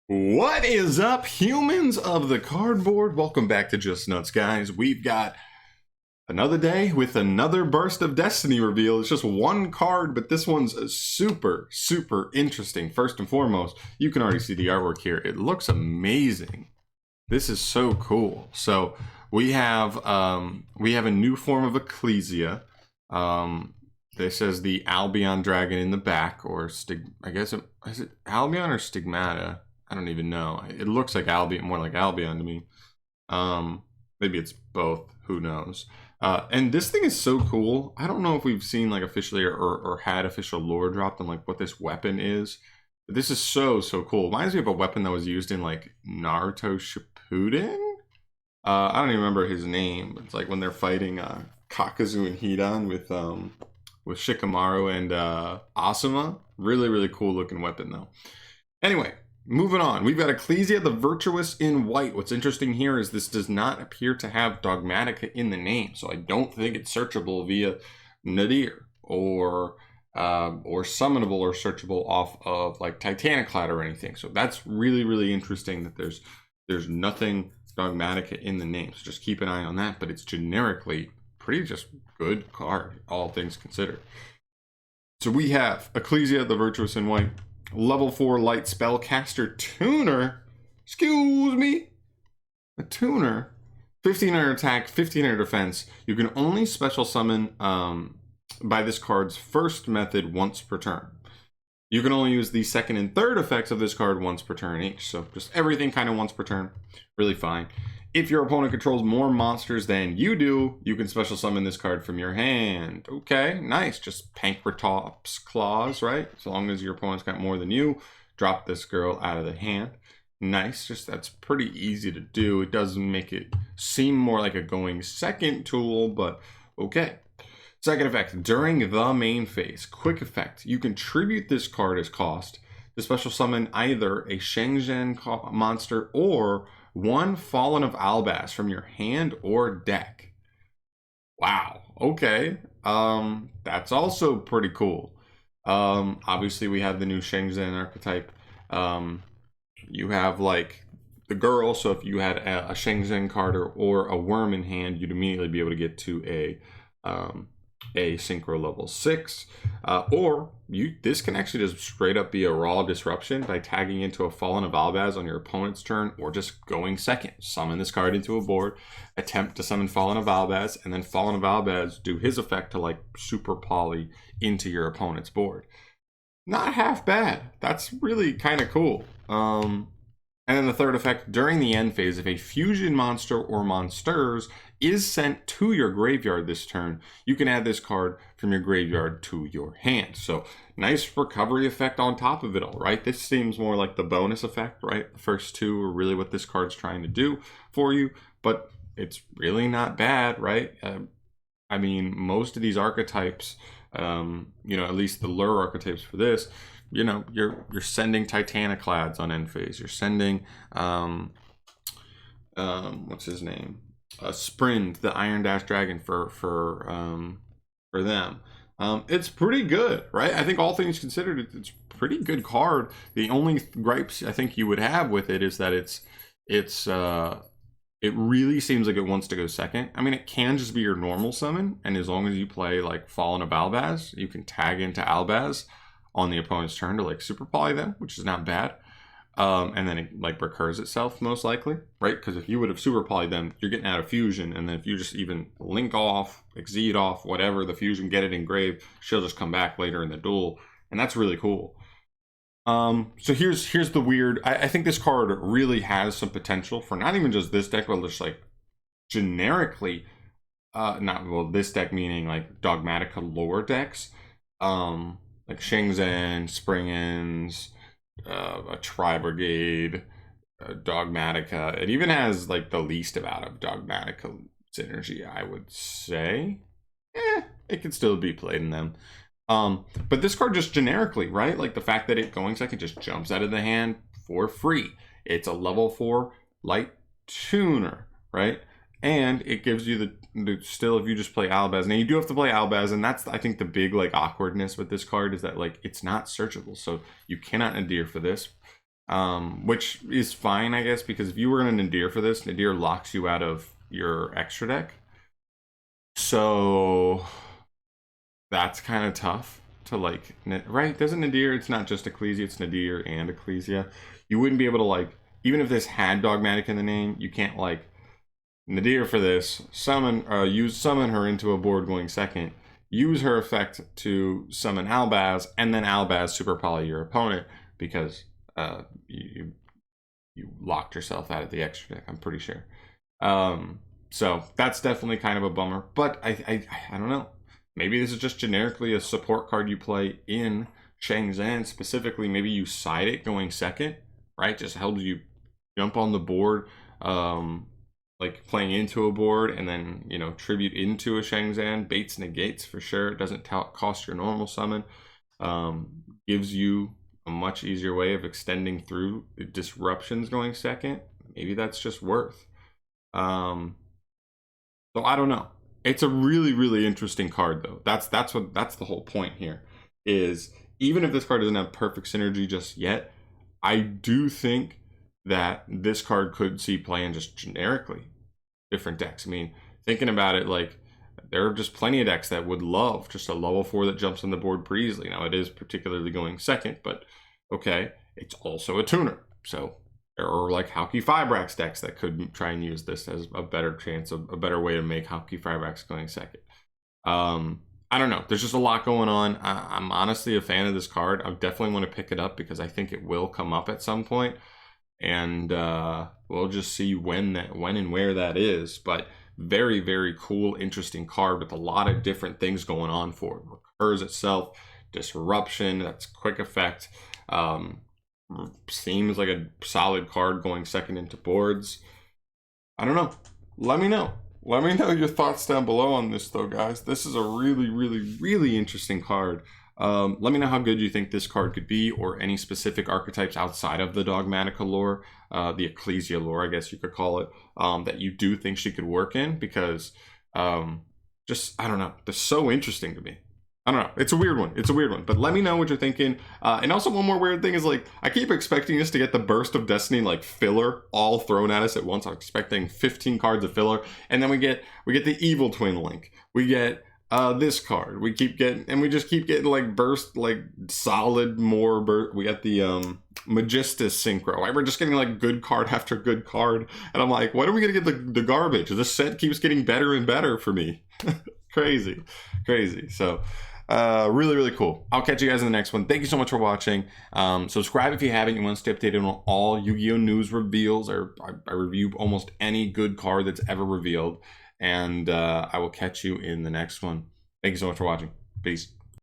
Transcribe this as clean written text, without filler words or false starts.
What is up, humans of the cardboard? Welcome back to Just Nuts, guys. We've got another day with another burst of Destiny reveal. It's just one card, but this one's super interesting. First and foremost, you can already see the artwork here. It looks amazing. This is so cool. So we have a new form of Ecclesia. This says the Albion dragon in the back, or I guess is it Albion or Stigmata? I don't even know. It looks like Albion, more like Albion to me. Maybe it's both. Who knows? And this thing is so cool. I don't know if we've seen like officially or had official lore dropped on like what this weapon is. But this is so cool. It reminds me of a weapon that was used in like Naruto Shippuden. I don't even remember his name. It's like when they're fighting Kakazu and Hidan with Shikamaru and Asuma. Really cool looking weapon though. Anyway. Moving on, we've got Ecclesia the Virtuous in white. What's interesting here is this does not appear to have Dogmatica in the name, so I don't think it's searchable via Nadir or summonable or searchable off of like Titaniclad or anything. So that's really interesting that there's nothing Dogmatica in the name. So just keep an eye on that. But it's generically pretty just good card, all things considered. So we have Ecclesia the Virtuous in white. Level 4 light spellcaster tuner. Excuse me. A tuner. 1500 attack, 1500 defense. You can only special summon by this card's first method once per turn. You can only use the second and third effects of this card once per turn each. So just everything kind of once per turn. Really fine. If your opponent controls more monsters than you do, you can special summon this card from your hand. Okay, nice. Just Pankratops Claws, right? As long as your opponent's got more than you, drop this girl out of the hand. Nice. Just that's pretty easy to do. It doesn't make it seem more like a going second tool, but okay. Second effect, during the main phase. Quick effect. You can tribute this card as cost to special summon either a Shenzhen monster or one Fallen of Albaz from your hand or deck. Wow. Okay. That's also pretty cool. Obviously we have the new Shenzhen archetype. You have like the girl, so if you had a Shenzhen card or a worm in hand, you'd immediately be able to get to a synchro level 6, or this can actually just straight up be a raw disruption by tagging into a Fallen of Albaz on your opponent's turn, or just going second. Summon this card into a board, attempt to summon Fallen of Albaz, and then Fallen of Albaz do his effect to like super poly into your opponent's board. Not half bad. That's really kind of cool. And then the third effect, during the end phase, if a fusion monster or monsters is sent to your graveyard this turn, you can add this card from your graveyard to your hand. So nice recovery effect on top of it all, right? This seems more like the bonus effect, right? The first two are really what this card's trying to do for you, but it's really not bad, right? I mean, most of these archetypes, at least the lure archetypes for this, you're sending Titaniclads on end phase. You're sending what's his name? Sprind, the Iron Dash Dragon for them. It's pretty good, right? I think all things considered, it's a pretty good card. The only gripes I think you would have with it is that it really seems like it wants to go second. I mean, it can just be your normal summon, and as long as you play like Fallen of Albaz, you can tag into Albaz on the opponent's turn to like super poly them, which is not bad. And then it like recurs itself most likely, right? Because if you would have super polyed them, you're getting out of fusion, and then if you just even link off, exceed off, whatever, the fusion, get it engraved, she'll just come back later in the duel, and that's really cool. So here's the weird. I think this card really has some potential for not even just this deck, but just like generically, this deck meaning like Dogmatica lore decks, like Shenzhen, Springens, a Tri Brigade, Dogmatica. It even has like the least amount of Dogmatica synergy, I would say. It could still be played in them. But this card just generically, right? Like the fact that it going second just jumps out of the hand for free. It's a level 4 light tuner, right? And it gives you the still, if you just play Albaz. Now you do have to play Albaz, and that's I think the big like awkwardness with this card is that like it's not searchable, so you cannot Nadir for this. which is fine, I guess, because if you were going to Nadir for this, Nadir locks you out of your extra deck. So that's kind of tough to like, right? Doesn't Nadir, it's not just Ecclesia, it's Nadir and Ecclesia. You wouldn't be able to like, even if this had Dogmatic in the name, you can't like Nadir for this, summon her into a board going second, use her effect to summon Albaz, and then Albaz super poly your opponent because you locked yourself out of the extra deck, I'm pretty sure. So that's definitely kind of a bummer, but I don't know. Maybe this is just generically a support card you play in Shang Zan. Specifically, maybe you side it going second, right? Just helps you jump on the board, like playing into a board, and then, you know, tribute into a Shang Zan. Baits negates for sure. It doesn't cost your normal summon. Gives you a much easier way of extending through disruptions going second. Maybe that's just worth. So I don't know. It's a really, really interesting card, though. That's the whole point here. Is even if this card doesn't have perfect synergy just yet, I do think that this card could see play in just generically different decks. I mean, thinking about it, like there are just plenty of decks that would love just a level 4 that jumps on the board pretty easily. Now it is particularly going second, but okay, it's also a tuner. So there are like Hauki Fibrax decks that could try and use this as a better chance of a better way to make Hauki Fibrax going second. I don't know. There's just a lot going on. I'm honestly a fan of this card. I definitely want to pick it up because I think it will come up at some point, and we'll just see when and where that is. But very, very cool, interesting card with a lot of different things going on for it. Recurs itself, disruption, that's quick effect. Seems like a solid card going second into boards. I don't know. Let me know. Let me know your thoughts down below on this, though, guys. This is a really, really, really interesting card. Let me know how good you think this card could be, or any specific archetypes outside of the Dogmatica lore, the Ecclesia lore, I guess you could call it, that you do think she could work in, because just, I don't know, they're so interesting to me. I don't know. It's a weird one. It's a weird one. But let me know what you're thinking. And also one more weird thing is, like, I keep expecting us to get the Burst of Destiny, like, filler all thrown at us at once. I'm expecting 15 cards of filler. And then we get the Evil Twin Link. We get this card. We keep getting, and we just keep getting, like, burst, like, solid more burst. We got the Magistus Synchro. Right? We're just getting, like, good card after good card. And I'm like, when are we going to get the garbage? This set keeps getting better and better for me. Crazy. So really, really cool. I'll catch you guys in the next one. Thank you so much for watching. Subscribe if you haven't. You want to stay updated on all Yu-Gi-Oh! News reveals. I review almost any good card that's ever revealed. And I will catch you in the next one. Thank you so much for watching. Peace.